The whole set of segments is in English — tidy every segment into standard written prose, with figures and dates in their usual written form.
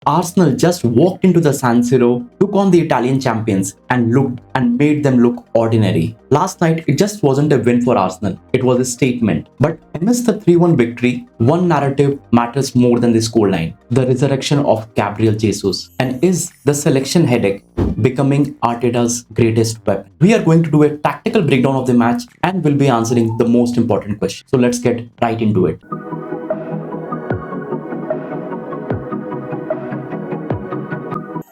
Arsenal just walked into the San Siro, took on the Italian champions and made them look ordinary. Last night, it just wasn't a win for Arsenal. It was a statement. But amidst the 3-1 victory, one narrative matters more than the scoreline. The resurrection of Gabriel Jesus. And is the selection headache becoming Arteta's greatest weapon? We are going to do a tactical breakdown of the match and will be answering the most important question. So let's get right into it.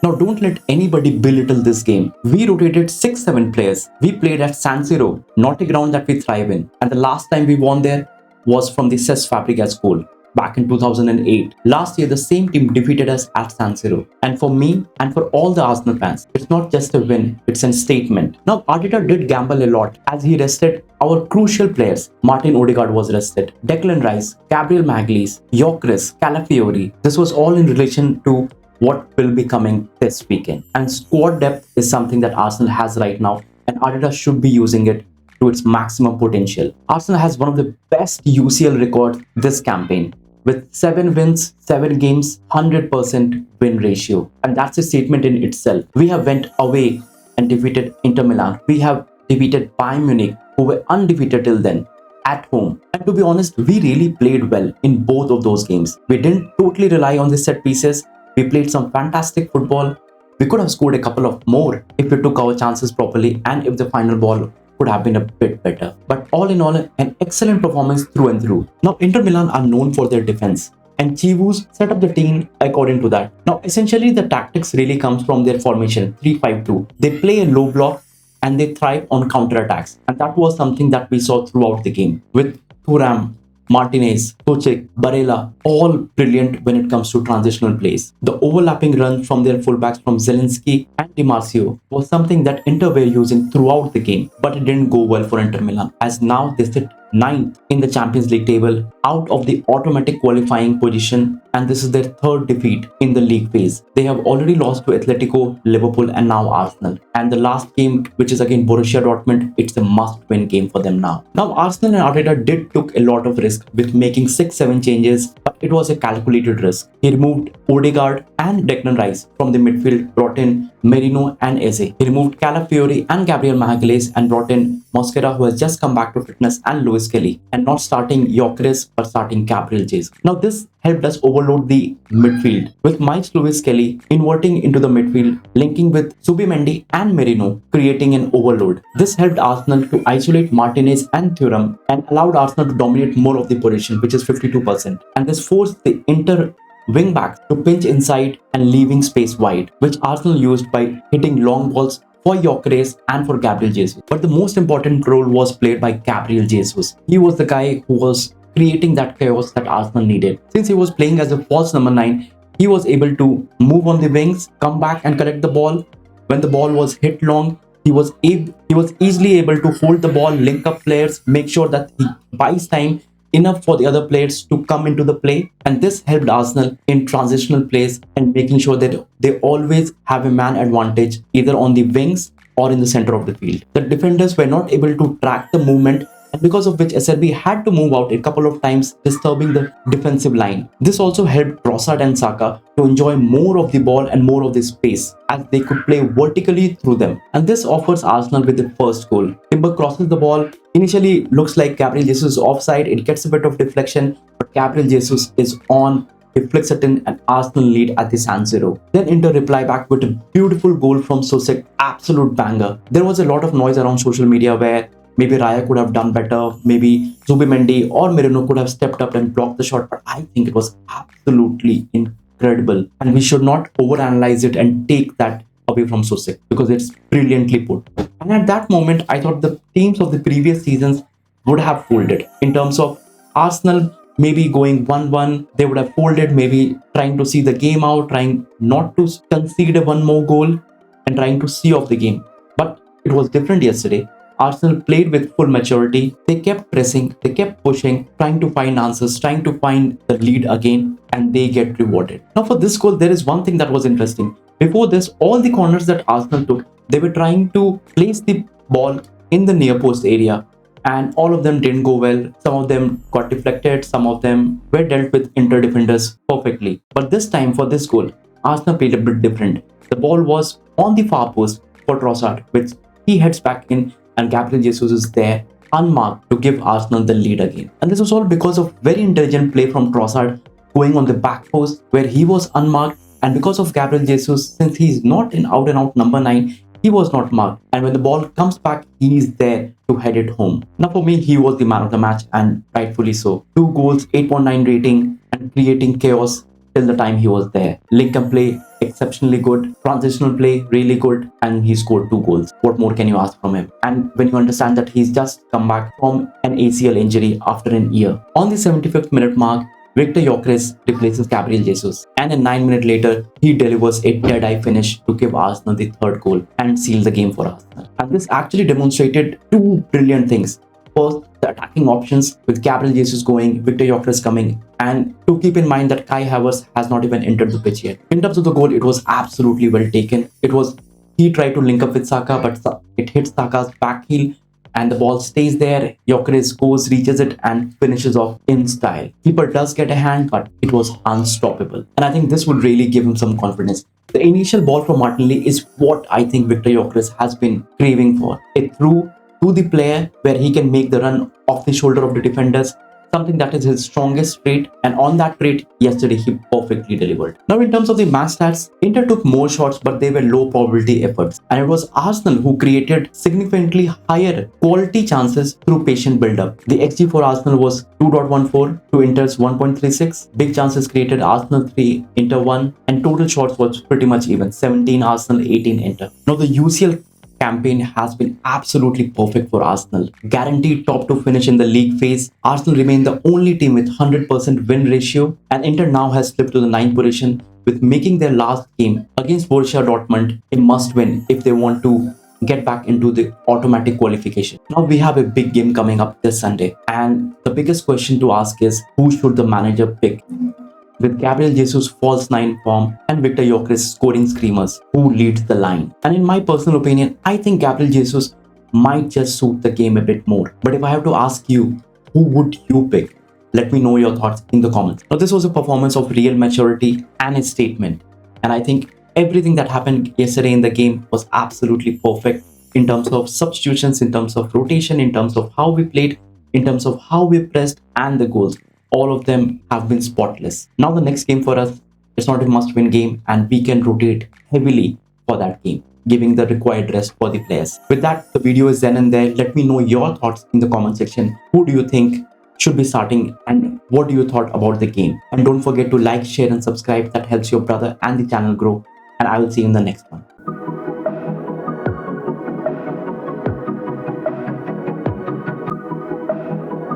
Now don't let anybody belittle this game. We rotated 6-7 players. We played at San Siro, not a ground that we thrive in. And the last time we won there was from the Cesc Fabregas goal back in 2008. Last year, the same team defeated us at San Siro. And for me and for all the Arsenal fans, it's not just a win, it's a statement. Now, Arteta did gamble a lot as he rested our crucial players. Martin Odegaard was rested, Declan Rice, Gabriel Magalhaes, Gyökeres, Calafiori. This was all in relation to what will be coming this weekend. And squad depth is something that Arsenal has right now, and Arteta should be using it to its maximum potential. Arsenal has one of the best UCL records this campaign, with 7 wins, 7 games, 100% win ratio. And that's a statement in itself. We have went away and defeated Inter Milan. We have defeated Bayern Munich, who were undefeated till then, at home. And to be honest, we really played well in both of those games. We didn't totally rely on the set pieces. We played some fantastic football. We could have scored a couple of more if we took our chances properly and if the final ball could have been a bit better. But all in all, an excellent performance through and through. Now, Inter Milan are known for their defense, and Chivus set up the team according to that. Now, essentially, the tactics really comes from their formation, 3-5-2. They play a low block and they thrive on counter-attacks. And that was something that we saw throughout the game with Thuram, Martinez, Sučić, Barella, all brilliant when it comes to transitional plays. The overlapping runs from their fullbacks from Zielinski and Di Marzio was something that Inter were using throughout the game, but it didn't go well for Inter Milan, as now they sit 9th in the Champions League table, out of the automatic qualifying position, and this is their 3rd defeat in the league phase. They have already lost to Atletico, Liverpool and now Arsenal. And the last game, which is again Borussia Dortmund, it's a must-win game for them now. Now Arsenal and Arteta did took a lot of risk with making 6-7 changes, but it was a calculated risk. He removed Odegaard and Declan Rice from the midfield, brought in Merino and Eze. He removed Calafiori and Gabriel Magalhaes and brought in Mosquera, who has just come back to fitness, and Lewis Kelly, and not starting Gyökeres but starting Gabriel Jesus. Now this helped us overload the midfield with Miles Lewis Kelly inverting into the midfield, linking with Zubimendi and Merino, creating an overload. This helped Arsenal to isolate Martinez and Thuram and allowed Arsenal to dominate more of the position, which is 52%. And this forced the Inter wing backs to pinch inside and leaving space wide, which Arsenal used by hitting long balls for Gyökeres and for Gabriel Jesus. But the most important role was played by Gabriel Jesus. He was the guy who was creating that chaos that Arsenal needed. Since he was playing as a false number 9, he was able to move on the wings, come back and collect the ball. When the ball was hit long, he was easily able to hold the ball, link up players, make sure that he buys time enough for the other players to come into the play. And this helped Arsenal in transitional plays and making sure that they always have a man advantage either on the wings or in the center of the field. The defenders were not able to track the movement, and because of which SRB had to move out a couple of times, disturbing the defensive line. This also helped Trossard and Saka to enjoy more of the ball and more of the space, as they could play vertically through them. And this offers Arsenal with the first goal. Timber crosses the ball. Initially looks like Gabriel Jesus is offside. It gets a bit of deflection, but Gabriel Jesus is on. He flicks it in and Arsenal lead at the San Siro. Then Inter reply back with a beautiful goal from Sučić, absolute banger. There was a lot of noise around social media where maybe Raya could have done better, maybe Zubimendi or Merino could have stepped up and blocked the shot, but I think it was absolutely incredible. And we should not overanalyze it and take that away from Sučić, because it's brilliantly put. And at that moment, I thought the teams of the previous seasons would have folded. In terms of Arsenal maybe going 1-1, they would have folded, maybe trying to see the game out, trying not to concede one more goal and trying to see off the game. But it was different yesterday. Arsenal played with full maturity. They kept pressing, they kept pushing, trying to find answers, trying to find the lead again, and they get rewarded. Now for this goal, there is one thing that was interesting. Before this, all the corners that Arsenal took, they were trying to place the ball in the near post area, and all of them didn't go well. Some of them got deflected, some of them were dealt with Inter defenders perfectly. But this time for this goal, Arsenal played a bit different. The ball was on the far post for Trossard, which he heads back in, and Gabriel Jesus is there unmarked to give Arsenal the lead again. And this was all because of very intelligent play from Trossard going on the back post where he was unmarked, and because of Gabriel Jesus, since he's not an out and out number 9, he was not marked, and when the ball comes back, he is there to head it home. Now for me, he was the man of the match, and rightfully so. 2 goals, 8.9 rating, and creating chaos till the time he was there. Link and play exceptionally good, transitional play really good, and he scored 2 goals. What more can you ask from him? And when you understand that he's just come back from an ACL injury after an year. On the 75th minute mark, Viktor Gyökeres replaces Gabriel Jesus, and a 9 minutes later, he delivers a dead-eye finish to give Arsenal the 3rd goal and seal the game for Arsenal. And this actually demonstrated 2 brilliant things. First, the attacking options with Gabriel Jesus going, Viktor Gyökeres coming, and to keep in mind that Kai Havertz has not even entered the pitch yet. In terms of the goal, it was absolutely well taken. He tried to link up with Saka, but it hits Saka's back heel, and the ball stays there. Gyökeres goes, reaches it, and finishes off in style. Keeper does get a hand, but it was unstoppable. And I think this would really give him some confidence. The initial ball from Martinelli is what I think Viktor Gyökeres has been craving for. It threw to the player where he can make the run off the shoulder of the defenders, something that is his strongest trait, and on that trait, yesterday he perfectly delivered. Now in terms of the match stats, Inter took more shots, but they were low probability efforts, and it was Arsenal who created significantly higher quality chances through patient build-up. The XG for Arsenal was 2.14 to Inter's 1.36. Big chances created, Arsenal 3, Inter 1, and total shots was pretty much even, 17 Arsenal, 18 Inter. Now the UCL campaign has been absolutely perfect for Arsenal. Guaranteed top 2 finish in the league phase. Arsenal remain the only team with 100% win ratio, and Inter now has slipped to the 9th position with making their last game against Borussia Dortmund a must win if they want to get back into the automatic qualification. Now we have a big game coming up this Sunday, and the biggest question to ask is, who should the manager pick? With Gabriel Jesus false 9 form and Viktor Gyökeres scoring screamers, who leads the line? And in my personal opinion, I think Gabriel Jesus might just suit the game a bit more. But if I have to ask you, who would you pick? Let me know your thoughts in the comments. Now this was a performance of real maturity and a statement, and I think everything that happened yesterday in the game was absolutely perfect in terms of substitutions, in terms of rotation, in terms of how we played, in terms of how we pressed, and the goals. All of them have been spotless. Now the next game for us is not a must-win game, and we can rotate heavily for that game, giving the required rest for the players. With that, the video is then and there. Let me know your thoughts in the comment section. Who do you think should be starting, and what do you thought about the game? And don't forget to like, share, and subscribe. That helps your brother and the channel grow. And I will see you in the next one.